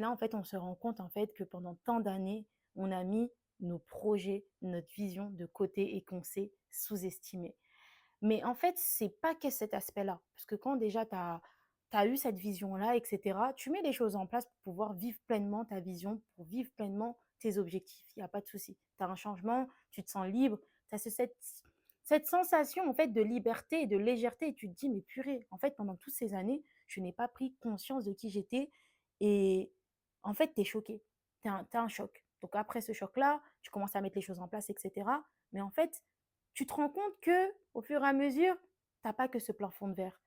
là, en fait, on se rend compte, en fait, que pendant tant d'années, on a mis nos projets, notre vision de côté et qu'on s'est sous-estimé. Mais en fait, c'est pas que cet aspect-là, parce que quand déjà tu as eu cette vision-là et cetera, tu mets les choses en place pour pouvoir vivre pleinement ta vision, pour vivre pleinement tes objectifs. Il y a pas de souci. Tu as un changement, tu te sens libre, tu as cette sensation, en fait, de liberté et de légèreté et tu te dis: «Mais purée, en fait, pendant toutes ces années, je n'ai pas pris conscience de qui j'étais» et en fait, tu es choqué. Tu as un choc. Donc après ce choc-là, tu commences à mettre les choses en place et cetera. Mais en fait, tu te rends compte que au fur et à mesure, tu as pas que ce plafond de verre.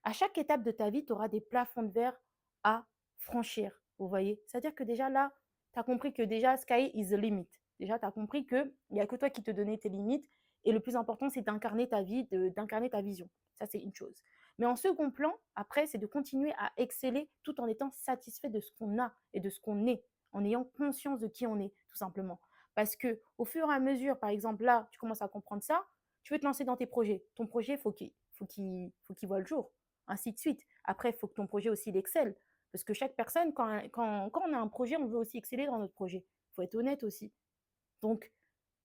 À chaque étape de ta vie, tu auras des plafonds de verre à franchir, vous voyez? C'est-à-dire que déjà là, tu as compris que déjà sky is the limit. Déjà, tu as compris qu'il y a que toi qui te donnais tes limites et le plus important, c'est d'incarner ta vie, d'incarner ta vision. Ça, c'est une chose. Mais en second plan, après, c'est de continuer à exceller tout en étant satisfait de ce qu'on a et de ce qu'on est, en ayant conscience de qui on est, tout simplement. Parce que au fur et à mesure, par exemple, là, tu commences à comprendre ça, tu veux te lancer dans tes projets. Ton projet, faut qu'il voit le jour, ainsi de suite. Après, il faut que ton projet aussi il excelle. Parce que chaque personne, quand on a un projet, on veut aussi exceller dans notre projet. Il faut être honnête aussi. Donc,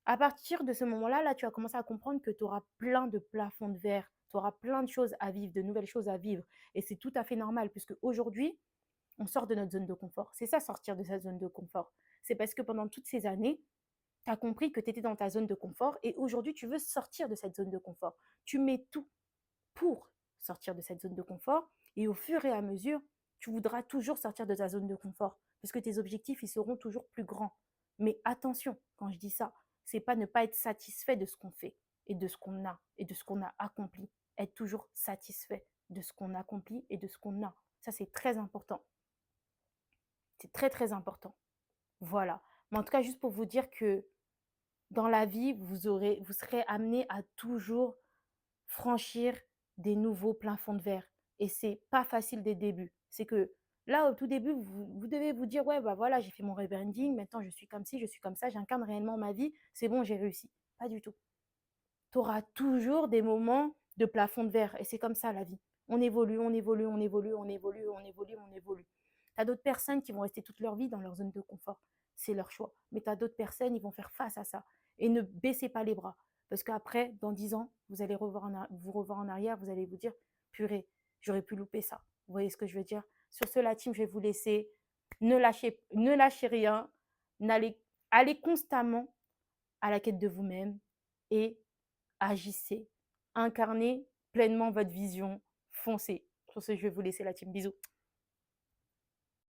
à partir de ce moment-là, là, tu vas commencer à comprendre que tu auras plein de plafonds de verre, tu auras plein de choses à vivre, de nouvelles choses à vivre. Et c'est tout à fait normal, puisque aujourd'hui, on sort de notre zone de confort. C'est ça, sortir de sa zone de confort. C'est parce que pendant toutes ces années, tu as compris que tu étais dans ta zone de confort et aujourd'hui, tu veux sortir de cette zone de confort. Tu mets tout pour sortir de cette zone de confort et au fur et à mesure, tu voudras toujours sortir de ta zone de confort parce que tes objectifs, ils seront toujours plus grands. Mais attention, quand je dis ça, c'est pas ne pas être satisfait de ce qu'on fait et de ce qu'on a et de ce qu'on a accompli. Être toujours satisfait de ce qu'on accomplit et de ce qu'on a. Ça, c'est très important. C'est très, très important. Voilà. Mais en tout cas, juste pour vous dire que dans la vie, vous serez amené à toujours franchir des nouveaux plafonds de verre et c'est pas facile dès le début. C'est que là, au tout début, vous devez vous dire: «Ouais, bah, voilà, j'ai fait mon rebranding, maintenant je suis comme ci, je suis comme ça, j'incarne réellement ma vie, c'est bon, j'ai réussi». Pas du tout. Tu auras toujours des moments de plafond de verre et c'est comme ça la vie. On évolue, on évolue, on évolue, on évolue, on évolue, on évolue. Tu as d'autres personnes qui vont rester toute leur vie dans leur zone de confort. C'est leur choix. Mais tu as d'autres personnes, ils vont faire face à ça. Et ne baissez pas les bras. Parce qu'après, dans 10 ans, vous allez vous revoir en arrière, vous allez vous dire: purée, j'aurais pu louper ça. Vous voyez ce que je veux dire? Sur ce, la team, je vais vous laisser. Ne lâchez rien. Allez constamment à la quête de vous-même et agissez. Incarnez pleinement votre vision. Foncez. Sur ce, je vais vous laisser la team. Bisous.